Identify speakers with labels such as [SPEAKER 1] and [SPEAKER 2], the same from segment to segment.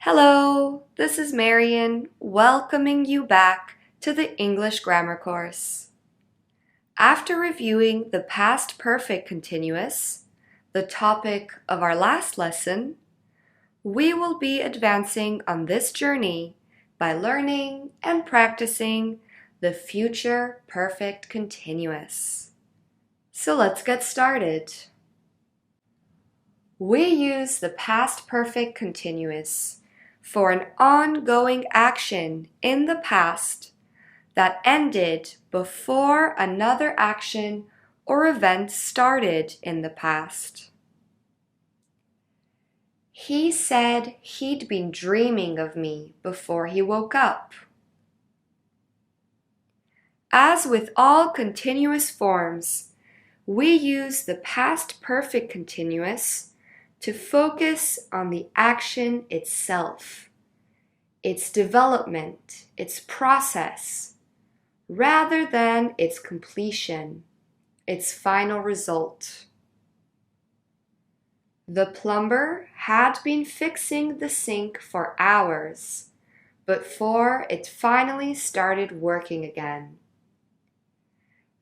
[SPEAKER 1] Hello, this is Marian, welcoming you back to the English grammar course. After reviewing the past perfect continuous, the topic of our last lesson, we will be advancing on this journey by learning and practicing the future perfect continuous. So let's get started. We use the past perfect continuous for an ongoing action in the past that ended before another action or event started in the past. He said he'd been dreaming of me before he woke up. As with all continuous forms, we use the past perfect continuous to focus on the action itself, its development, its process, rather than its completion, its final result. The plumber had been fixing the sink for hours before it finally started working again.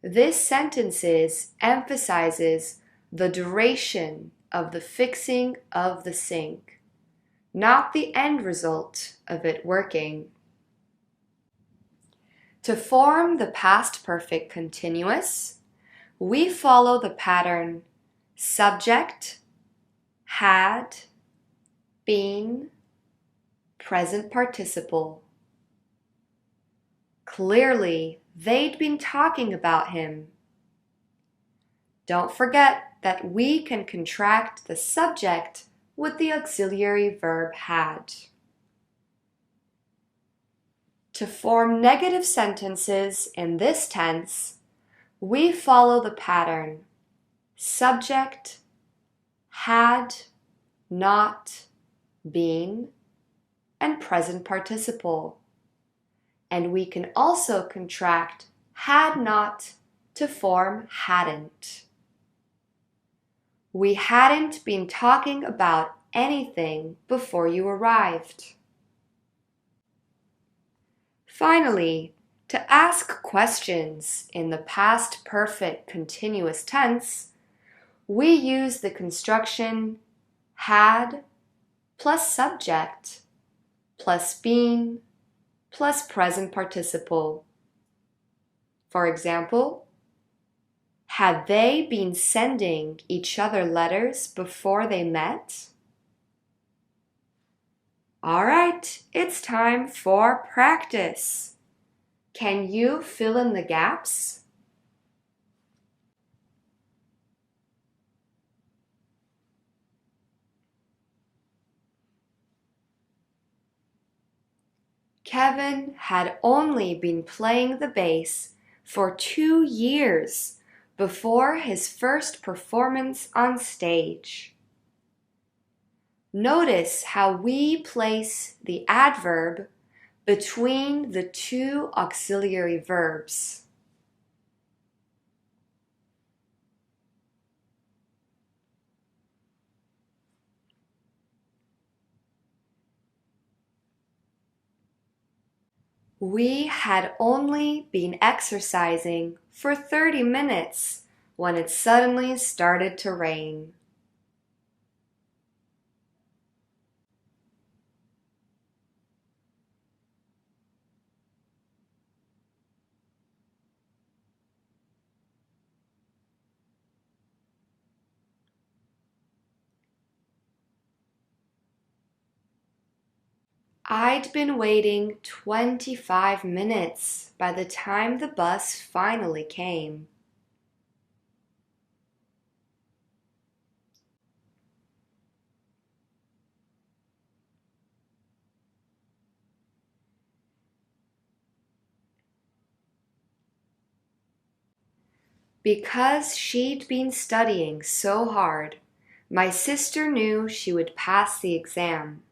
[SPEAKER 1] This sentence emphasizes the duration of the fixing of the sink, not the end result of it working. To form the past perfect continuous, we follow the pattern subject, had, been, present participle. Clearly, they'd been talking about him. Don't forget that we can contract the subject with the auxiliary verb had. To form negative sentences in this tense, we follow the pattern subject, had, not, been, and present participle. And we can also contract had not to form hadn't. We hadn't been talking about anything before you arrived. Finally, to ask questions in the past perfect continuous tense, we use the construction had plus subject plus been plus present participle. For example, had they been sending each other letters before they met? All right, it's time for practice. Can you fill in the gaps? Kevin had only been playing the bass for 2 years before his first performance on stage. Notice how we place the adverb between the two auxiliary verbs. We had only been exercising for 30 minutes when it suddenly started to rain. I'd been waiting 25 minutes by the time the bus finally came. Because she'd been studying so hard, my sister knew she would pass the exam.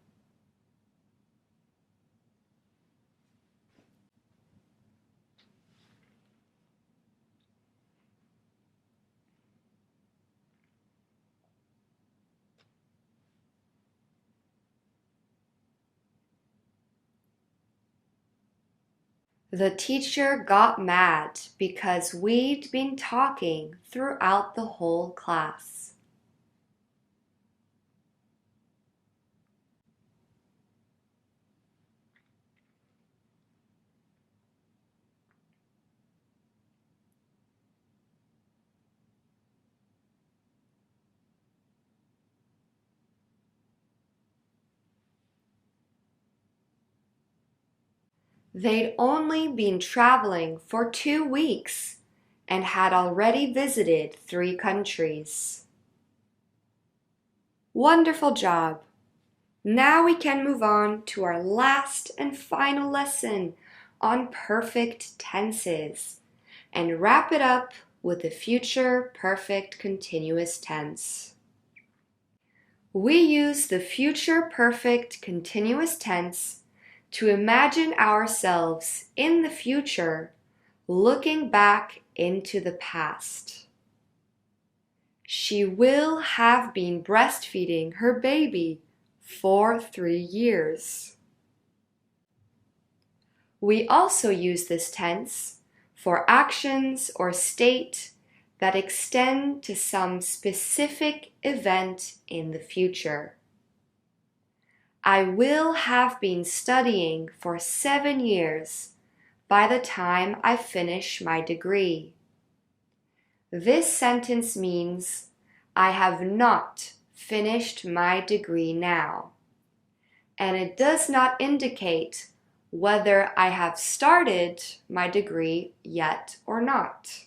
[SPEAKER 1] The teacher got mad because we'd been talking throughout the whole class. They'd only been traveling for 2 weeks and had already visited 3 countries. Wonderful job! Now we can move on to our last and final lesson on perfect tenses and wrap it up with the future perfect continuous tense. We use the future perfect continuous tense to imagine ourselves in the future looking back into the past. She will have been breastfeeding her baby for 3 years. We also use this tense for actions or state that extend to some specific event in the future. I will have been studying for 7 years by the time I finish my degree. This sentence means I have not finished my degree now, and it does not indicate whether I have started my degree yet or not.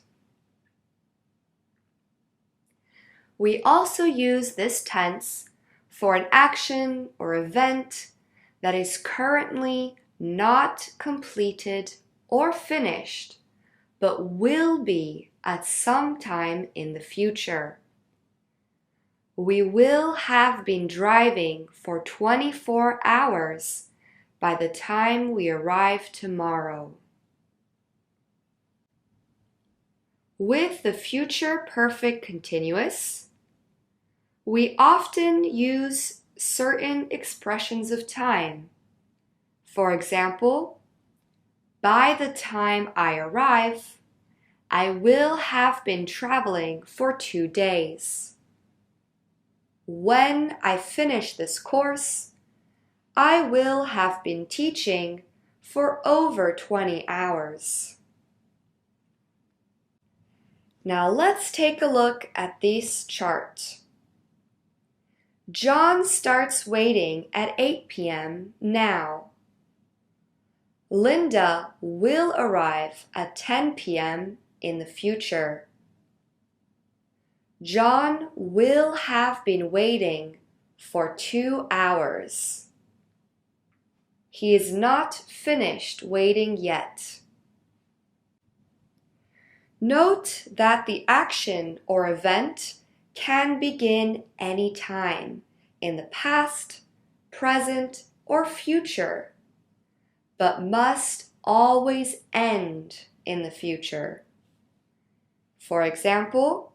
[SPEAKER 1] We also use this tense for an action or event that is currently not completed or finished, but will be at some time in the future. We will have been driving for 24 hours by the time we arrive tomorrow. With the future perfect continuous, we often use certain expressions of time. For example, by the time I arrive, I will have been traveling for 2 days. When I finish this course, I will have been teaching for over 20 hours. Now let's take a look at this chart. John starts waiting at 8 p.m. now. Linda will arrive at 10 p.m. in the future. John will have been waiting for 2 hours. He is not finished waiting yet. Note that the action or event can begin any time in the past, present, or future, but must always end in the future. For example,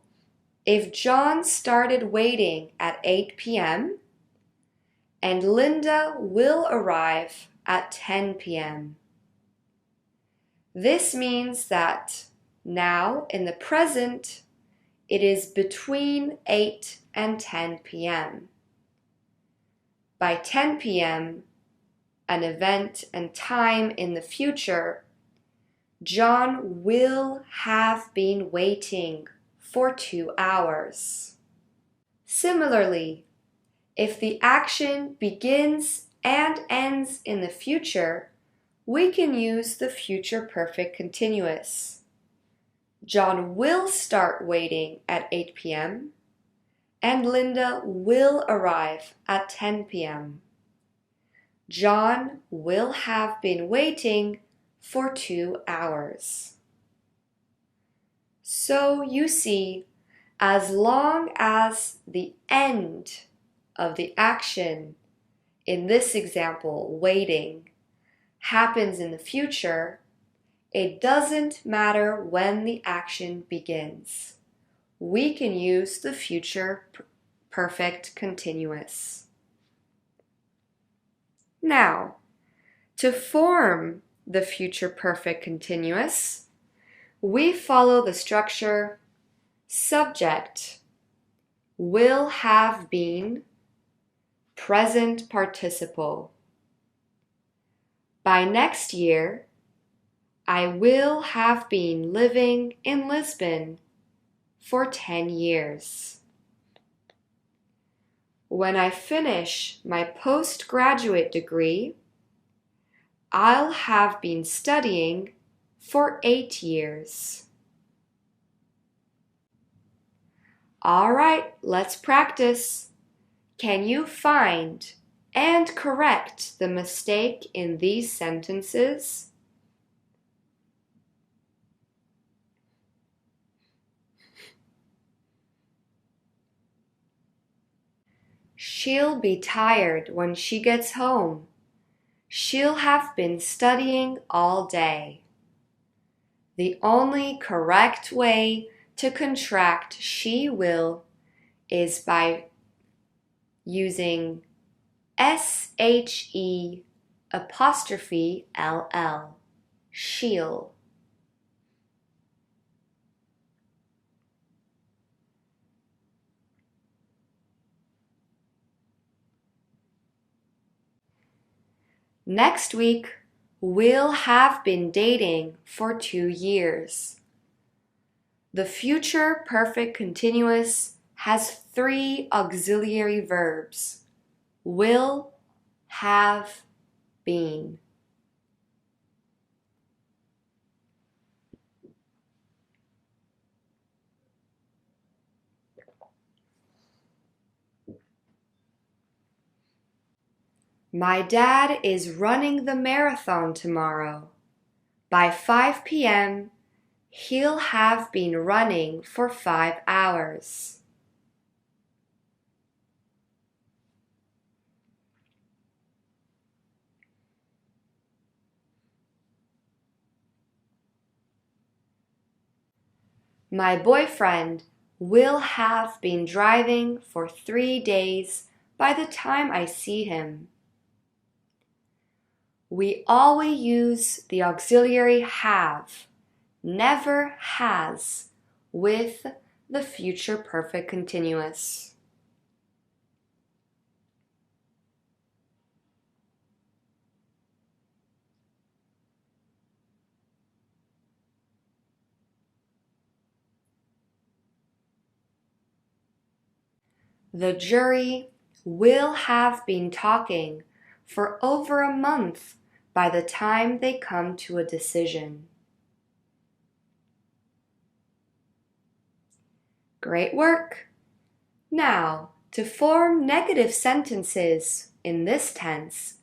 [SPEAKER 1] if John started waiting at 8 p.m. and Linda will arrive at 10 p.m. This means that now in the present, it is between 8 and 10 p.m. By 10 p.m., an event and time in the future, John will have been waiting for 2 hours. Similarly, if the action begins and ends in the future, we can use the future perfect continuous. John will start waiting at 8 p.m. and Linda will arrive at 10 p.m. John will have been waiting for 2 hours. So you see, as long as the end of the action, in this example, waiting, happens in the future, it doesn't matter when the action begins. We can use the future perfect continuous. Now, to form the future perfect continuous, we follow the structure subject, will have been, present participle. By next year, I will have been living in Lisbon for 10 years. When I finish my postgraduate degree, I'll have been studying for 8 years. All right, let's practice. Can you find and correct the mistake in these sentences? She'll be tired when she gets home. She'll have been studying all day. The only correct way to contract she will is by using SHE apostrophe LL, she'll. Next week, we'll have been dating for 2 years. The future perfect continuous has 3 auxiliary verbs: will, have, been. My dad is running the marathon tomorrow. By 5 p.m., he'll have been running for 5 hours. My boyfriend will have been driving for 3 days by the time I see him. We always use the auxiliary have, never has, with the future perfect continuous. The jury will have been talking for over a month by the time they come to a decision. Great work! Now, to form negative sentences in this tense,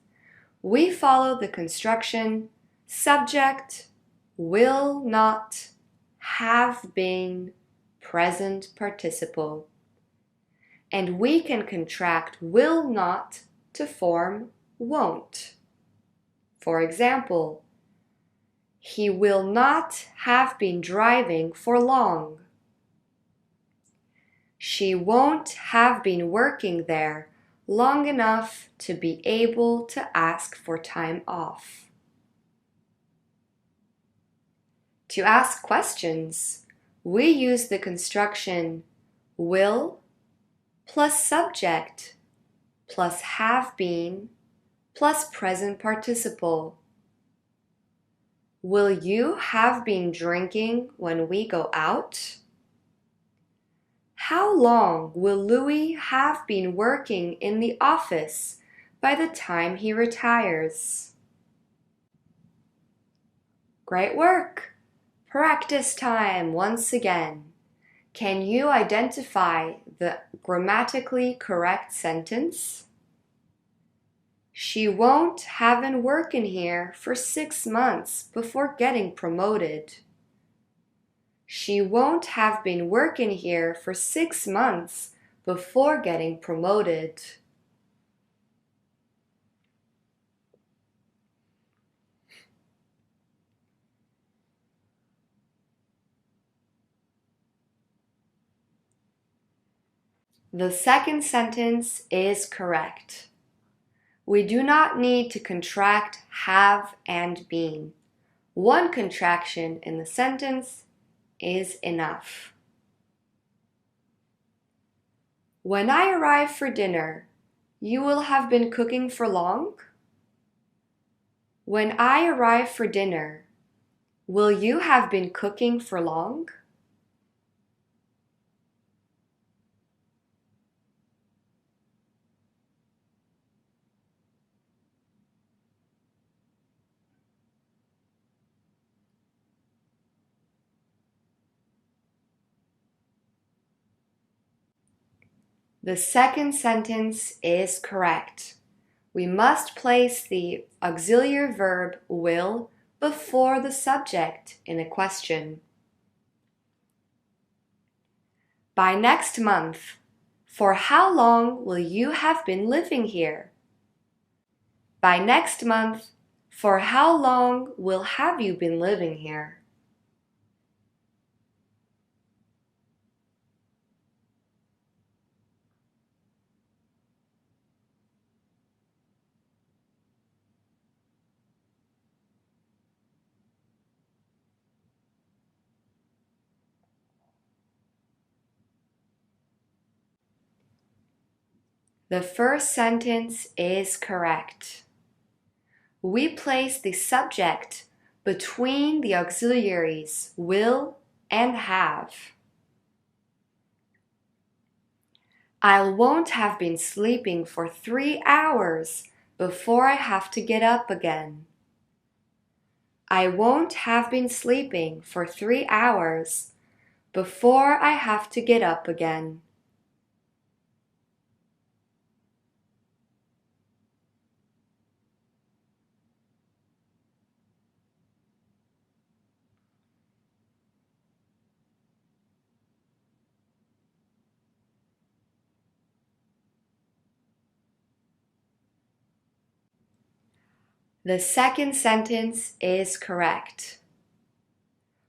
[SPEAKER 1] we follow the construction subject, will not, have been, present participle. And we can contract will not to form won't. For example, he will not have been driving for long. She won't have been working there long enough to be able to ask for time off. To ask questions, we use the construction will plus subject plus have been plus present participle. Will you have been drinking when we go out? How long will Louis have been working in the office by the time he retires? Great work! Practice time once again. Can you identify the grammatically correct sentence? She won't have been working here for 6 months before getting promoted. She won't have been working here for 6 months before getting promoted. The second sentence is correct. We do not need to contract have and been. One contraction in the sentence is enough. When I arrive for dinner, you will have been cooking for long? When I arrive for dinner, will you have been cooking for long? The second sentence is correct. We must place the auxiliary verb will before the subject in a question. By next month, for how long will you have been living here? By next month, for how long will have you been living here? The first sentence is correct. We place the subject between the auxiliaries will and have. I won't have been sleeping for 3 hours before I have to get up again. I won't have been sleeping for 3 hours before I have to get up again. The second sentence is correct.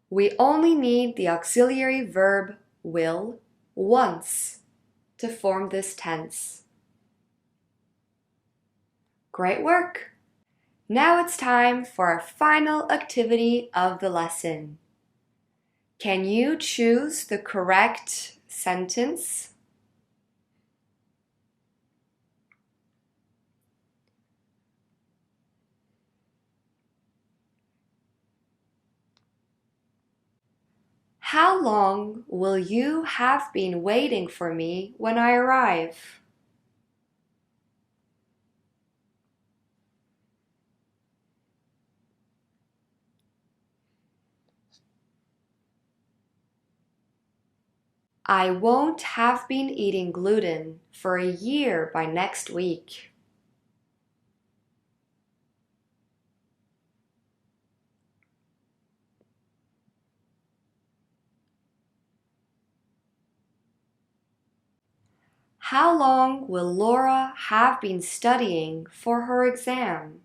[SPEAKER 1] We only need the auxiliary verb will once to form this tense. Great work! Now it's time for our final activity of the lesson. Can you choose the correct sentence? How long will you have been waiting for me when I arrive? I won't have been eating gluten for a year by next week. How long will Laura have been studying for her exam?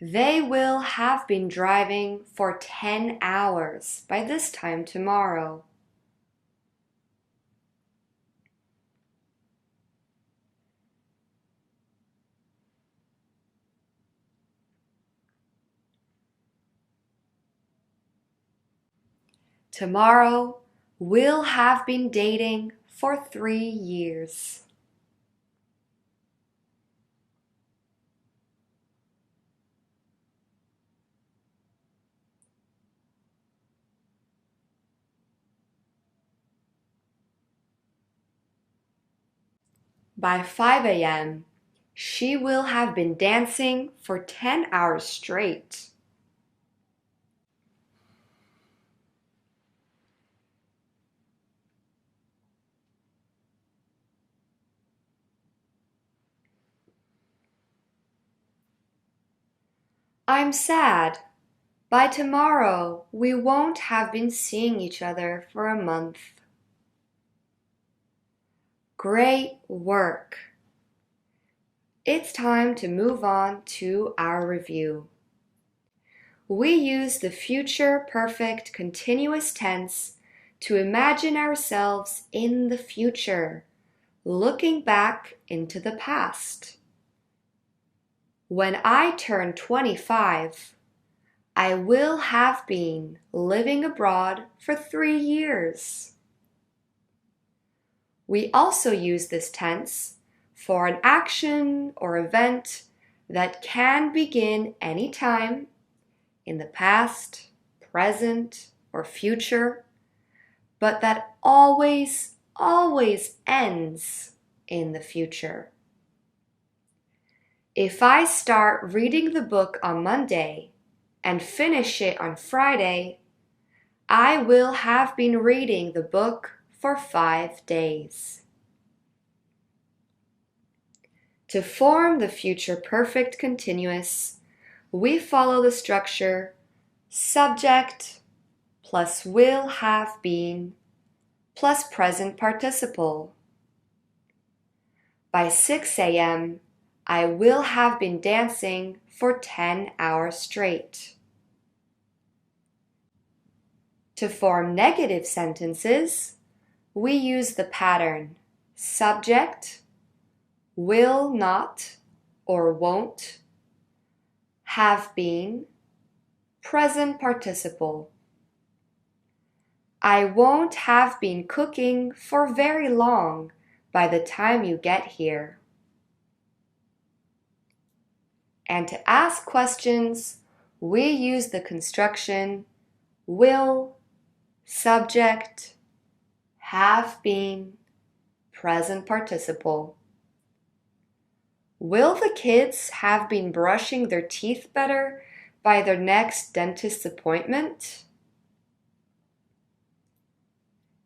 [SPEAKER 1] They will have been driving for 10 hours by this time tomorrow. Tomorrow, we'll have been dating for 3 years. By 5 a.m., she will have been dancing for 10 hours straight. I'm sad. By tomorrow, we won't have been seeing each other for a month. Great work! It's time to move on to our review. We use the future perfect continuous tense to imagine ourselves in the future, looking back into the past. When I turn 25, I will have been living abroad for 3 years. We also use this tense for an action or event that can begin anytime in the past, present, or future, but that always ends in the future. If I start reading the book on Monday and finish it on Friday, I will have been reading the book for 5 days. To form the future perfect continuous, we follow the structure subject plus will have been plus present participle. By 6 a.m., I will have been dancing for 10 hours straight. To form negative sentences, we use the pattern subject, will not or won't, have been, present participle. I won't have been cooking for very long by the time you get here. And to ask questions, we use the construction will, subject, have been, present participle. Will the kids have been brushing their teeth better by their next dentist's appointment?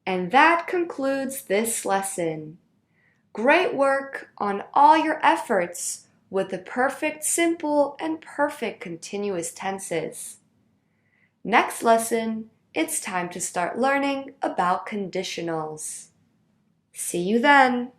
[SPEAKER 1] And that concludes this lesson. Great work on all your efforts with the perfect simple and perfect continuous tenses. Next lesson, it's time to start learning about conditionals. See you then!